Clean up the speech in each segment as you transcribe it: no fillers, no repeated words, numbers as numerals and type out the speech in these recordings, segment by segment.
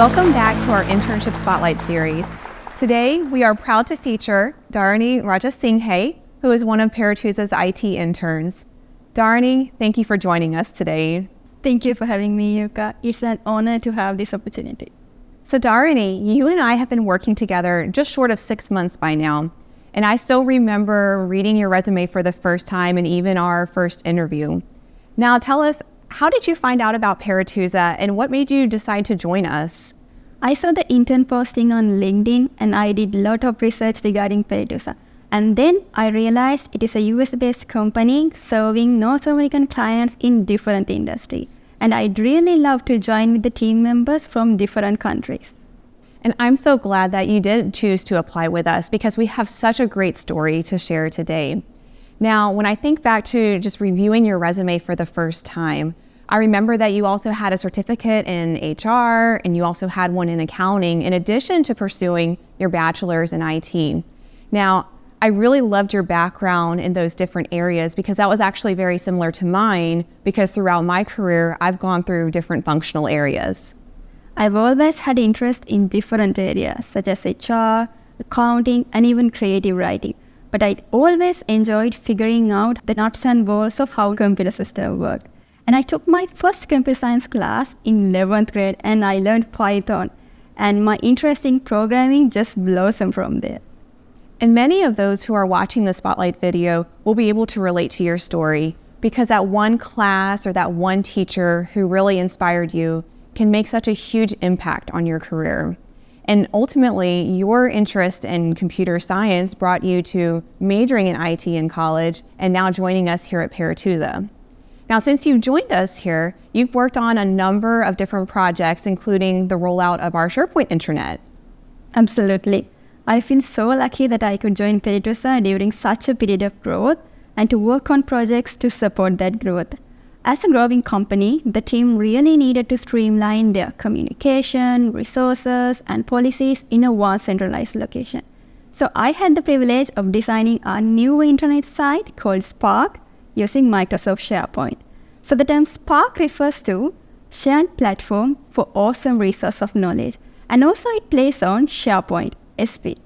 Welcome back to our Internship Spotlight series. Today, we are proud to feature Dharani Rajasinghe, who is one of Perituza's IT interns. Dharani, thank you for joining us today. Thank you for having me, Yuka. It's an honor to have this opportunity. So Dharani, you and I have been working together just short of 6 months by now, and I still remember reading your resume for the first time and even our first interview. Now tell us, how did you find out about Perituza and what made you decide to join us? I saw the intern posting on LinkedIn and I did a lot of research regarding Perituza. And then I realized it is a US-based company serving North American clients in different industries. And I'd really love to join with the team members from different countries. And I'm so glad that you did choose to apply with us because we have such a great story to share today. Now, when I think back to just reviewing your resume for the first time, I remember that you also had a certificate in HR and you also had one in accounting in addition to pursuing your bachelor's in IT. Now, I really loved your background in those different areas because that was actually very similar to mine because throughout my career, I've gone through different functional areas. I've always had interest in different areas such as HR, accounting, and even creative writing. But I always enjoyed figuring out the nuts and bolts of how computer systems work. And I took my first computer science class in 11th grade and I learned Python. And my interest in programming just blossomed from there. And many of those who are watching the Spotlight video will be able to relate to your story because that one class or that one teacher who really inspired you can make such a huge impact on your career. And ultimately, your interest in computer science brought you to majoring in IT in college and now joining us here at Perituza. Now, since you've joined us here, you've worked on a number of different projects, including the rollout of our SharePoint intranet. Absolutely. I feel so lucky that I could join Perituza during such a period of growth and to work on projects to support that growth. As a growing company, the team really needed to streamline their communication, resources, and policies in a one centralized location. So I had the privilege of designing a new internet site called Spark using Microsoft SharePoint. So the term Spark refers to shared platform for awesome resource of knowledge, and also it plays on SharePoint, SP.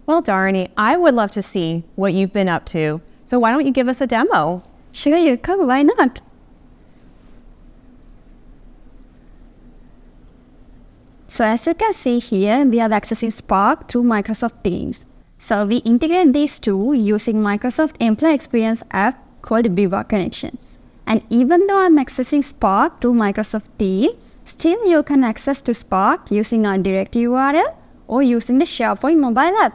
Well, Dharani, I would love to see what you've been up to. So why don't you give us a demo? Sure, Yuka, why not? So as you can see here, we are accessing Spark through Microsoft Teams. So we integrate these two using Microsoft Employee Experience app called Viva Connections. And even though I'm accessing Spark through Microsoft Teams, still you can access to Spark using our direct URL or using the SharePoint mobile app.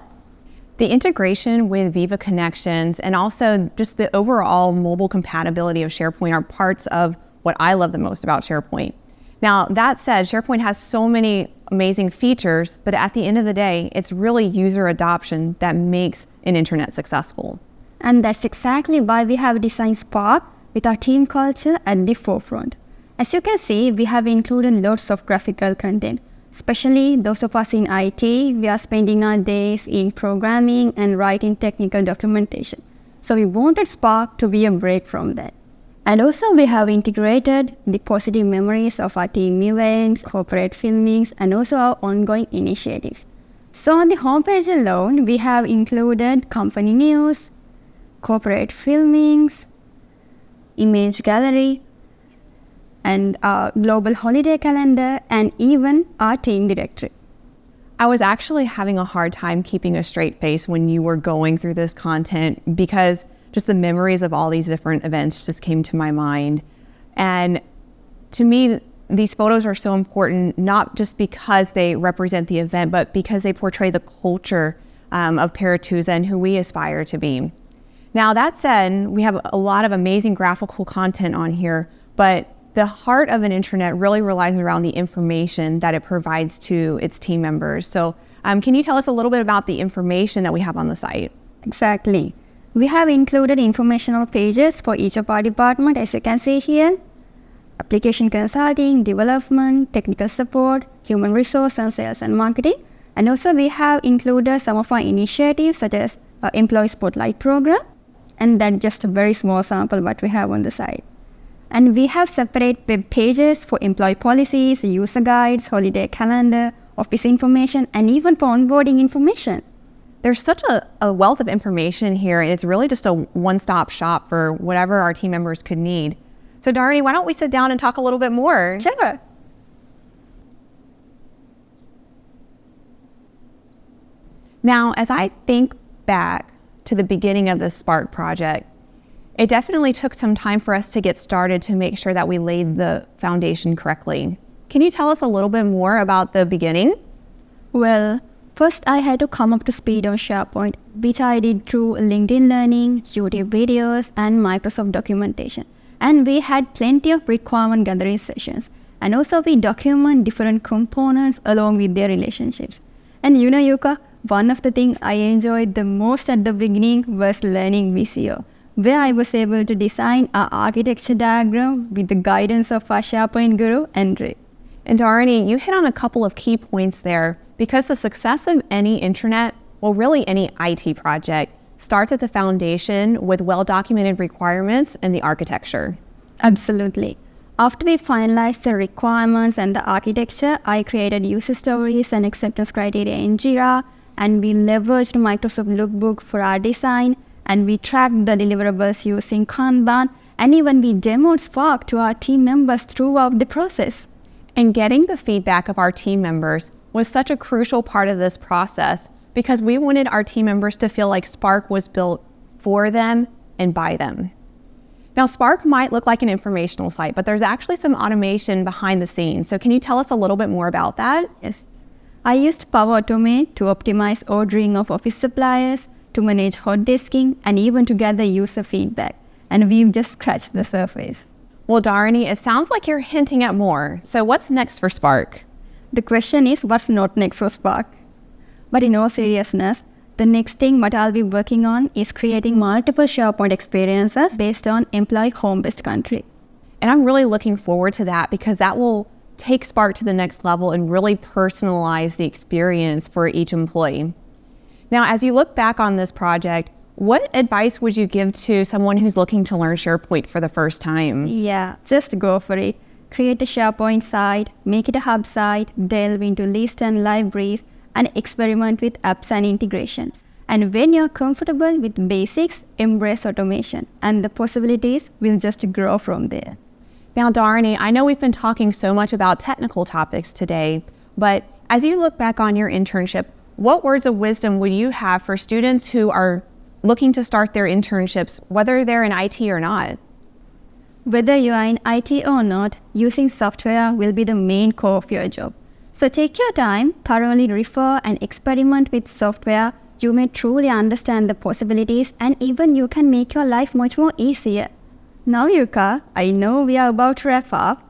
The integration with Viva Connections and also just the overall mobile compatibility of SharePoint are parts of what I love the most about SharePoint. Now, that said, SharePoint has so many amazing features, but at the end of the day, it's really user adoption that makes an internet successful. And that's exactly why we have designed Spark with our team culture at the forefront. As you can see, we have included lots of graphical content. Especially those of us in IT, we are spending our days in programming and writing technical documentation. So we wanted Spark to be a break from that. And also we have integrated the positive memories of our team events, corporate filmings, and also our ongoing initiatives. So on the homepage alone, we have included company news, corporate filmings, image gallery, and our global holiday calendar, and even our team directory. I was actually having a hard time keeping a straight face when you were going through this content because just the memories of all these different events just came to my mind. And to me, these photos are so important, not just because they represent the event, but because they portray the culture of Perituza and who we aspire to be. Now, that said, we have a lot of amazing graphical content on here, but the heart of an intranet really relies around the information that it provides to its team members. So can you tell us a little bit about the information that we have on the site? Exactly. We have included informational pages for each of our department, as you can see here. Application consulting, development, technical support, human resource, and sales and marketing. And also we have included some of our initiatives such as Employee Spotlight program. And that's just a very small sample what we have on the site. And we have separate web pages for employee policies, user guides, holiday calendar, office information, and even for onboarding information. There's such a wealth of information here, and it's really just a one-stop shop for whatever our team members could need. So Dharani, why don't we sit down and talk a little bit more? Sure. Now, as I think back to the beginning of the Spark project, it definitely took some time for us to get started to make sure that we laid the foundation correctly. Can you tell us a little bit more about the beginning? Well, first I had to come up to speed on SharePoint, which I did through LinkedIn Learning, YouTube videos, and Microsoft documentation. And we had plenty of requirement gathering sessions. And also we document different components along with their relationships. And you know, Yuka, one of the things I enjoyed the most at the beginning was learning Visio, where I was able to design our architecture diagram with the guidance of our SharePoint guru, Andre. And Dharani, you hit on a couple of key points there, because the success of any internet, well, really any IT project, starts at the foundation with well-documented requirements and the architecture. Absolutely. After we finalized the requirements and the architecture, I created user stories and acceptance criteria in Jira, and we leveraged Microsoft Lookbook for our design, and we tracked the deliverables using Kanban, and even we demoed Spark to our team members throughout the process. And getting the feedback of our team members was such a crucial part of this process, because we wanted our team members to feel like Spark was built for them and by them. Now, Spark might look like an informational site, but there's actually some automation behind the scenes. So can you tell us a little bit more about that? Yes. I used Power Automate to optimize ordering of office suppliers, to manage hot desking, and even to gather user feedback. And we've just scratched the surface. Well, Dharani, it sounds like you're hinting at more. So what's next for Spark? The question is, what's not next for Spark? But in all seriousness, the next thing what I'll be working on is creating multiple SharePoint experiences based on employee home-based country. And I'm really looking forward to that, because that will take Spark to the next level and really personalize the experience for each employee. Now, as you look back on this project, what advice would you give to someone who's looking to learn SharePoint for the first time? Yeah, just go for it. Create a SharePoint site, make it a hub site, delve into lists and libraries, and experiment with apps and integrations. And when you're comfortable with basics, embrace automation, and the possibilities will just grow from there. Now, Dharani, I know we've been talking so much about technical topics today, but as you look back on your internship, what words of wisdom would you have for students who are looking to start their internships, whether they're in IT or not? Whether you are in IT or not, using software will be the main core of your job. So take your time, thoroughly refer and experiment with software. You may truly understand the possibilities, and even you can make your life much more easier. Now, Yuka, I know we are about to wrap up,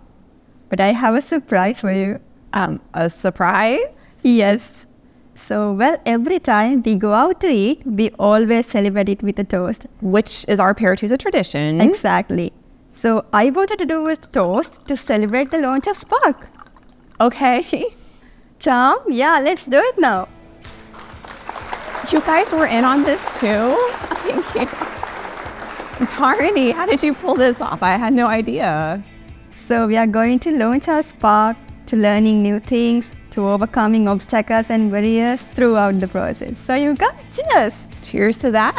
but I have a surprise for you. A surprise? Yes. So, well, every time we go out to eat, we always celebrate it with a toast. Which is our Perituza tradition. Exactly. So, I wanted to do a toast to celebrate the launch of Spark. Okay. Tom, yeah, let's do it now. You guys were in on this too? Thank you. Dharani, how did you pull this off? I had no idea. So we are going to launch our Spark to learning new things, to overcoming obstacles and barriers throughout the process. So you got cheers. Cheers to that.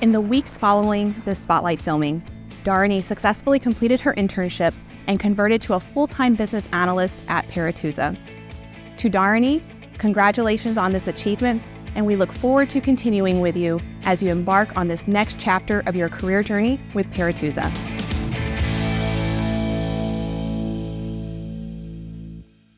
In the weeks following the Spotlight filming, Dharani successfully completed her internship and converted to a full-time business analyst at Perituza. To Dharani, congratulations on this achievement, and we look forward to continuing with you as you embark on this next chapter of your career journey with Perituza.